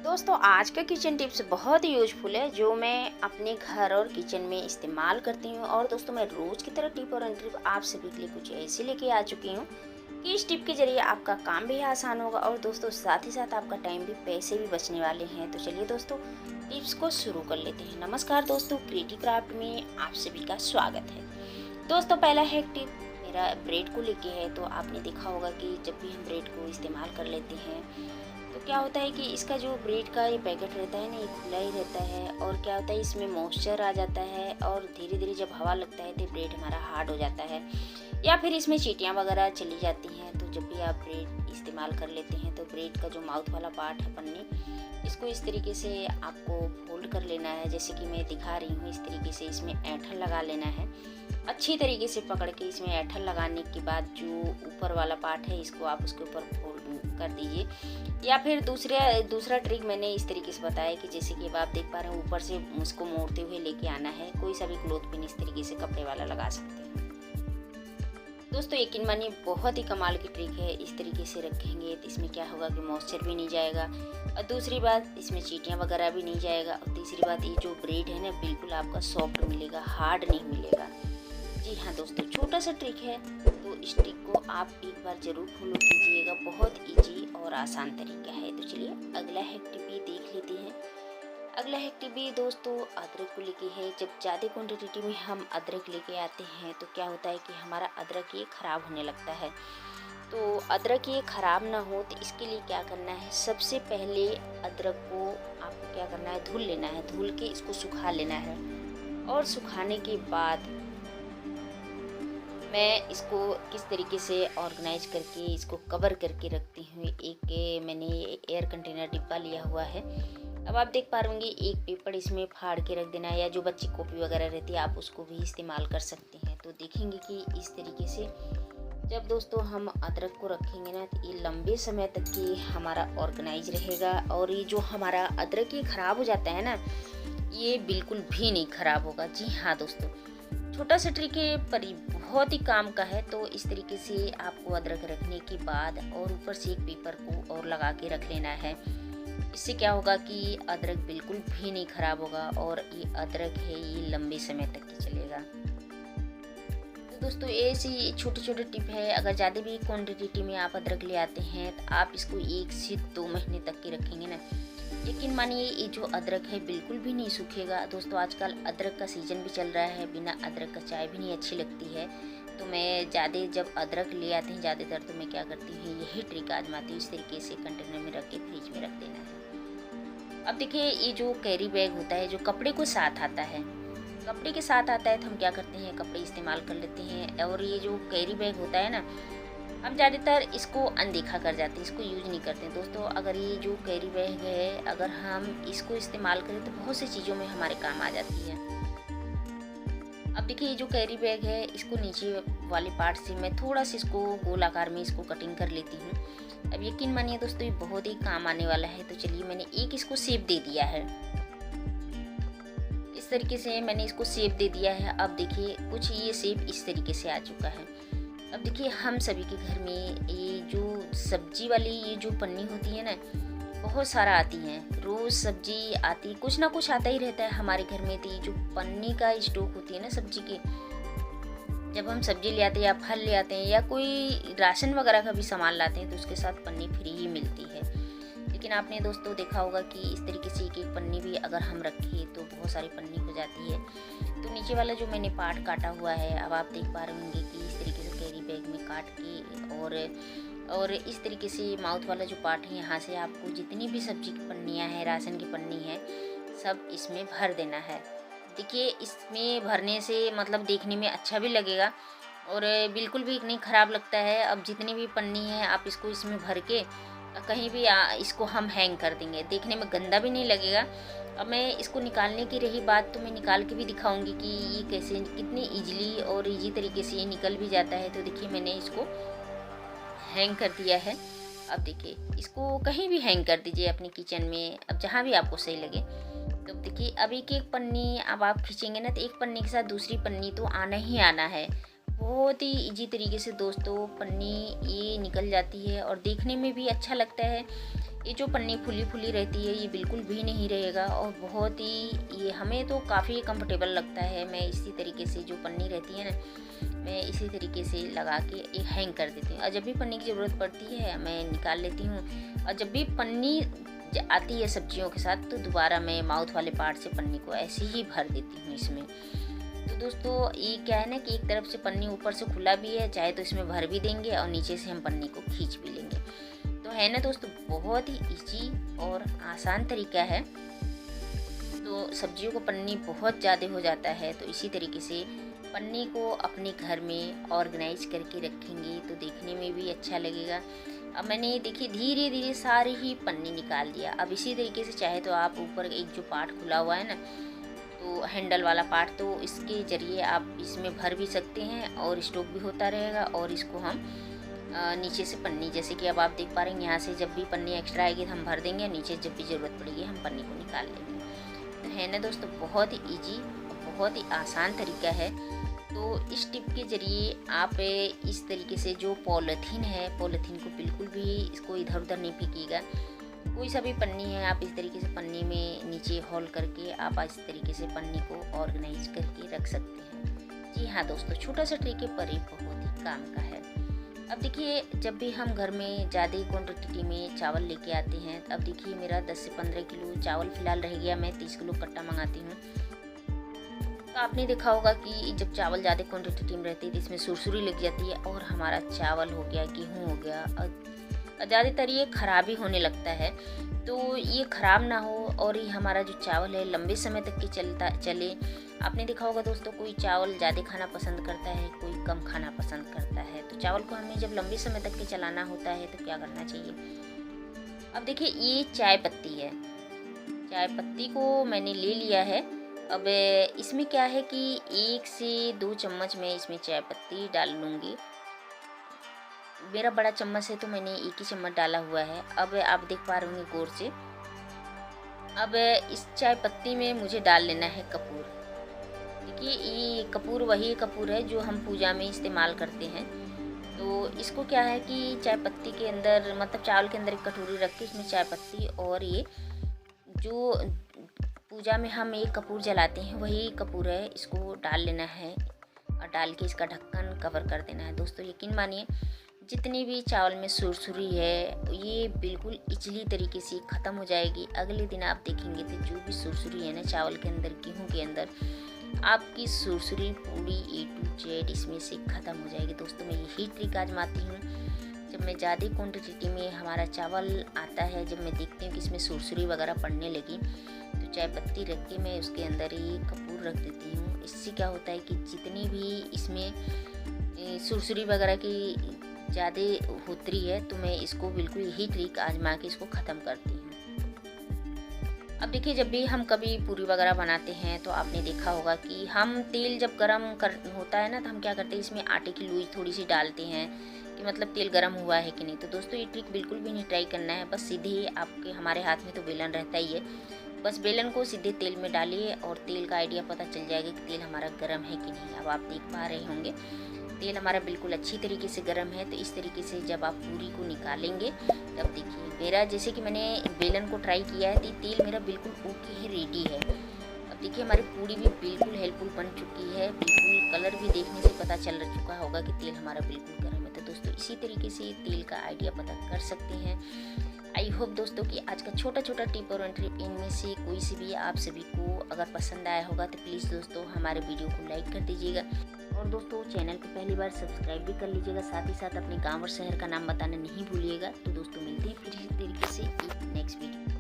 दोस्तों आज का किचन टिप्स बहुत ही यूजफुल है जो मैं अपने घर और किचन में इस्तेमाल करती हूँ। और दोस्तों मैं रोज़ की तरह टिप और ट्रिप आप सभी के लिए कुछ ऐसी लेके आ चुकी हूँ कि इस टिप के जरिए आपका काम भी आसान होगा और दोस्तों साथ ही साथ आपका टाइम भी पैसे भी बचने वाले हैं। तो चलिए दोस्तों टिप्स को शुरू कर लेते हैं। नमस्कार दोस्तों, क्रिएटिव क्राफ्ट में आप सभी का स्वागत है। दोस्तों पहला है टिप मेरा ब्रेड को लेके है। तो आपने देखा होगा कि जब भी हम ब्रेड को इस्तेमाल कर लेते हैं तो क्या होता है कि इसका जो ब्रेड का ये पैकेट रहता है ना, ये खुला ही रहता है। और क्या होता है इसमें मॉइस्चर आ जाता है और धीरे धीरे जब हवा लगता है तो ब्रेड हमारा हार्ड हो जाता है या फिर इसमें चींटियाँ वगैरह चली जाती हैं। तो जब भी आप ब्रेड इस्तेमाल कर लेते हैं तो ब्रेड का जो माउथ वाला पार्ट है, पन्नी, इसको इस तरीके से आपको फोल्ड कर लेना है। जैसे कि मैं दिखा रही हूँ, इस तरीके से इसमें ऐंठन लगा लेना है। अच्छी तरीके से पकड़ के इसमें ऐंठन लगाने के बाद जो ऊपर वाला पार्ट है इसको आप उसके ऊपर फोल्ड कर दीजिए। या फिर दूसरा ट्रिक मैंने इस तरीके से बताया कि जैसे कि अब आप देख पा रहे हैं, ऊपर से उसको मोड़ते हुए लेके आना है। कोई सा भी क्लोथ पिन इस तरीके से कपड़े वाला लगा सकते हैं। दोस्तों यकीन मानिए बहुत ही कमाल की ट्रिक है। इस तरीके से रखेंगे तो इसमें क्या होगा कि मॉइस्चर भी नहीं जाएगा और दूसरी बात इसमें चींटियाँ वगैरह भी नहीं जाएगा। और तीसरी बात, ये जो ब्रेड है ना बिल्कुल आपका सॉफ्ट मिलेगा, हार्ड नहीं मिलेगा। जी हाँ दोस्तों, छोटा सा ट्रिक है तो इस ट्रिक को आप एक बार ज़रूर फॉलो कीजिएगा। बहुत इजी और आसान तरीका है। तो चलिए अगला हैक टिप भी देख लेते हैं। अगला हैक टिप भी दोस्तों अदरक को लेके है। जब ज़्यादा क्वान्टिटी में हम अदरक लेके आते हैं तो क्या होता है कि हमारा अदरक ये ख़राब होने लगता है। तो अदरक ये ख़राब ना हो तो इसके लिए क्या करना है, सबसे पहले अदरक को आपको क्या करना है, धुल लेना है। धुल के इसको सुखा लेना है और सुखाने के बाद मैं इसको किस तरीके से ऑर्गेनाइज करके इसको कवर करके रखती हूँ। मैंने एयर कंटेनर डिब्बा लिया हुआ है। अब आप देख पा होंगे, एक पेपर इसमें फाड़ के रख देना है या जो बच्ची कॉपी वगैरह रहती है आप उसको भी इस्तेमाल कर सकते हैं। तो देखेंगे कि इस तरीके से जब दोस्तों हम अदरक को रखेंगे ना तो ये लंबे समय तक की हमारा ऑर्गेनाइज रहेगा। और ये जो हमारा अदरक ये ख़राब हो जाता है ना, ये बिल्कुल भी नहीं ख़राब होगा। जी हाँ दोस्तों, छोटा सा ट्रिक है पर बहुत ही काम का है। तो इस तरीके से आपको अदरक रखने के बाद और ऊपर से एक पेपर को और लगा के रख लेना है। इससे क्या होगा कि अदरक बिल्कुल भी नहीं ख़राब होगा और ये अदरक है ये लंबे समय तक ही चलेगा। तो दोस्तों ऐसी छोटे छोटे टिप है। अगर ज़्यादा भी क्वान्टिटी में आप अदरक ले आते हैं तो आप इसको 1 से 2 महीने तक के रखेंगे ना, यकीन मानिए ये जो अदरक है बिल्कुल भी नहीं सूखेगा। दोस्तों आजकल अदरक का सीज़न भी चल रहा है, बिना अदरक का चाय भी नहीं अच्छी लगती है। तो मैं ज़्यादा जब अदरक ले आते हैं ज़्यादातर तो मैं क्या करती हूँ, यही ट्रिक आजमाती हूँ। इस तरीके से कंटेनर में रख के फ्रिज में रख देना है। अब देखिए ये जो कैरी बैग होता है जो कपड़े को साथ आता है, कपड़े के साथ आता है तो हम क्या करते हैं, कपड़े इस्तेमाल कर लेते हैं। और ये जो कैरी बैग होता है ना, हम ज़्यादातर इसको अनदेखा कर जाते हैं, इसको यूज नहीं करते हैं। दोस्तों अगर ये जो कैरी बैग है अगर हम इसको इस्तेमाल करें तो बहुत सी चीज़ों में हमारे काम आ जाती है। अब देखिए ये जो कैरी बैग है इसको नीचे वाले पार्ट से मैं थोड़ा सा इसको गोल आकार में इसको कटिंग कर लेती हूँ। अब यकीन मानिए दोस्तों ये बहुत ही काम आने वाला है। तो चलिए मैंने एक इसको शेप दे दिया है, इस तरीके से मैंने इसको शेप दे दिया है। अब देखिए कुछ ये शेप इस तरीके से आ चुका है। अब देखिए हम सभी के घर में ये जो सब्जी वाली ये जो पन्नी होती है ना, बहुत सारा आती हैं। रोज़ सब्जी आती, कुछ ना कुछ आता ही रहता है हमारे घर में। तो ये जो पन्नी का स्टॉक होती है ना सब्जी की, जब हम सब्जी ले आते हैं या फल ले आते हैं या कोई राशन वगैरह का भी सामान लाते हैं तो उसके साथ पन्नी फ्री ही मिलती है। लेकिन आपने दोस्तों देखा होगा कि इस तरीके से एक पन्नी भी अगर हम रखें तो बहुत सारी पन्नी हो जाती है। तो नीचे वाला जो मैंने पार्ट काटा हुआ है, अब आप देख पा रहे होंगे कि इस तरीके से कैरी बैग में काट के और इस तरीके से माउथ वाला जो पार्ट है यहाँ से आपको जितनी भी सब्जी की पन्नियाँ हैं, राशन की पन्नी है, सब इसमें भर देना है। देखिए इसमें भरने से मतलब देखने में अच्छा भी लगेगा और बिल्कुल भी नहीं ख़राब लगता है। अब जितनी भी पन्नी है आप इसको इसमें भर के कहीं भी इसको हम हैंग कर देंगे, देखने में गंदा भी नहीं लगेगा। अब मैं इसको निकालने की रही बात तो मैं निकाल के भी दिखाऊंगी कि ये कैसे कितनी ईजिली और इजी तरीके से ये निकल भी जाता है। तो देखिए मैंने इसको हैंग कर दिया है। अब देखिए इसको कहीं भी हैंग कर दीजिए अपने किचन में, अब जहाँ भी आपको सही लगे। तो देखिए अब एक एक पन्नी अब आप खींचेंगे ना तो एक पन्नी के साथ दूसरी पन्नी तो आना ही आना है। बहुत ही इजी तरीके से दोस्तों पन्नी ये निकल जाती है और देखने में भी अच्छा लगता है। ये जो पन्नी फुली फुली रहती है ये बिल्कुल भी नहीं रहेगा और बहुत ही ये हमें तो काफ़ी कंफर्टेबल लगता है। मैं इसी तरीके से जो पन्नी रहती है ना, मैं इसी तरीके से लगा के एक हैंग कर देती हूँ और जब भी पन्नी की ज़रूरत पड़ती है मैं निकाल लेती हूँ। और जब भी पन्नी आती है सब्जियों के साथ तो दोबारा मैं माउथ वाले पार्ट से पन्नी को ऐसे ही भर देती हूँ इसमें। तो दोस्तों ये क्या है ना कि एक तरफ से पन्नी ऊपर से खुला भी है, चाहे तो इसमें भर भी देंगे और नीचे से हम पन्नी को खींच भी लेंगे। तो है ना दोस्तों, बहुत ही इजी और आसान तरीका है। तो सब्जियों को पन्नी बहुत ज़्यादा हो जाता है तो इसी तरीके से पन्नी को अपने घर में ऑर्गेनाइज करके रखेंगे तो देखने में भी अच्छा लगेगा। अब मैंने देखिए धीरे धीरे सारी ही पन्नी निकाल दिया। अब इसी तरीके से चाहे तो आप ऊपर एक जो पार्ट खुला हुआ है ना, तो हैंडल वाला पार्ट, तो इसके ज़रिए आप इसमें भर भी सकते हैं और स्टॉक भी होता रहेगा। और इसको हम नीचे से पन्नी, जैसे कि अब आप देख पा रहे हैं, यहाँ से जब भी पन्नी एक्स्ट्रा आएगी तो हम भर देंगे, नीचे जब भी ज़रूरत पड़ेगी हम पन्नी को निकाल लेंगे। तो है ना दोस्तों, बहुत ही ईजी, बहुत ही आसान तरीका है। तो इस टिप के ज़रिए आप इस तरीके से जो पॉलीथीन है, पॉलीथीन को बिल्कुल भी इसको इधर उधर नहीं फेंकिएगा। कोई सा भी पन्नी है आप इस तरीके से पन्नी में नीचे होल करके आप इस तरीके से पन्नी को ऑर्गेनाइज करके रख सकते हैं। जी हाँ दोस्तों, छोटा सा ट्रिक है पर ये बहुत ही काम का है। अब देखिए जब भी हम घर में ज़्यादा क्वान्टिटी में चावल लेके आते हैं, अब देखिए मेरा 10 से 15 किलो चावल फिलहाल रह गया, मैं 30 किलो कट्टा मंगाती हूँ। तो आपने देखा होगा कि जब चावल ज़्यादा क्वान्टिटी में रहती है तो इसमें सुरसुरी लग जाती है और हमारा चावल हो गया, गेहूँ हो गया, ज़्यादातर ये ख़राब ही होने लगता है। तो ये ख़राब ना हो और ये हमारा जो चावल है लंबे समय तक के चले। आपने देखा होगा दोस्तों, कोई चावल ज़्यादा खाना पसंद करता है, कोई कम खाना पसंद करता है। तो चावल को हमें जब लंबे समय तक के चलाना होता है तो क्या करना चाहिए। अब देखिए ये चाय पत्ती है, चाय पत्ती को मैंने ले लिया है। अब इसमें क्या है कि 1 से 2 चम्मच मैं इसमें चाय पत्ती डाल लूँगी। मेरा बड़ा चम्मच है तो मैंने 1 ही चम्मच डाला हुआ है। अब आप देख पा रहे होंगे गौर से। अब इस चाय पत्ती में मुझे डाल लेना है कपूर। देखिए ये कपूर वही कपूर है जो हम पूजा में इस्तेमाल करते हैं। तो इसको क्या है कि चाय पत्ती के अंदर, मतलब चावल के अंदर एक कटोरी रख के इसमें चाय पत्ती और ये जो पूजा में हम एक कपूर जलाते हैं वही कपूर है, इसको डाल लेना है और डाल के इसका ढक्कन कवर कर देना है। दोस्तों यकीन मानिए जितनी भी चावल में सुरसुरी है ये बिल्कुल इजली तरीके से ख़त्म हो जाएगी। अगले दिन आप देखेंगे तो जो भी सुरसुरी है ना चावल के अंदर, गेहूं के अंदर, आपकी सुरसुरी पूरी A to Z इसमें से ख़त्म हो जाएगी। दोस्तों मैं यही ट्रिक आजमाती हूँ। जब मैं ज़्यादा क्वान्टिटी में हमारा चावल आता है, जब मैं देखती हूँ कि इसमें सुरसुरी वगैरह पड़ने लगी तो चाय पत्ती रख के मैं उसके अंदर ये कपूर रख देती हूँ। इससे क्या होता है कि जितनी भी इसमें सुरसुरी वगैरह की ज़्यादा होती है तो मैं इसको बिल्कुल यही ट्रिक आजमा के इसको ख़त्म करती हूँ। अब देखिए जब भी हम कभी पूरी वगैरह बनाते हैं तो आपने देखा होगा कि हम तेल जब गरम होता है ना तो हम क्या करते हैं, इसमें आटे की लूई थोड़ी सी डालते हैं कि मतलब तेल गरम हुआ है कि नहीं। तो दोस्तों ये ट्रिक बिल्कुल भी नहीं ट्राई करना है, बस सीधे आपके हमारे हाथ में तो बेलन रहता ही है, बस बेलन को सीधे तेल में डालिए और तेल का आइडिया पता चल जाएगा कि तेल हमारा गर्म है कि नहीं। अब आप देख पा रहे होंगे तेल हमारा बिल्कुल अच्छी तरीके से गर्म है। तो इस तरीके से जब आप पूरी को निकालेंगे तब देखिए मेरा, जैसे कि मैंने बेलन को ट्राई किया है तो तेल मेरा बिल्कुल ओके है, रेडी है। अब देखिए हमारी पूरी भी बिल्कुल हेल्पफुल बन चुकी है, बिल्कुल कलर भी देखने से पता चल चुका होगा कि तेल हमारा बिल्कुल गर्म है। तो दोस्तों इसी तरीके से तेल का आइडिया पता कर सकते हैं। आई होप दोस्तों कि आज का छोटा छोटा टिप और ट्रिक इनमें से कोई सी भी आप सभी को अगर पसंद आया होगा तो प्लीज़ दोस्तों हमारे वीडियो को लाइक कर दीजिएगा और दोस्तों चैनल पे पहली बार सब्सक्राइब भी कर लीजिएगा। साथ ही साथ अपने गांव और शहर का नाम बताना नहीं भूलिएगा। तो दोस्तों मिलते हैं फिर इसी तरीके से एक नेक्स्ट वीडियो।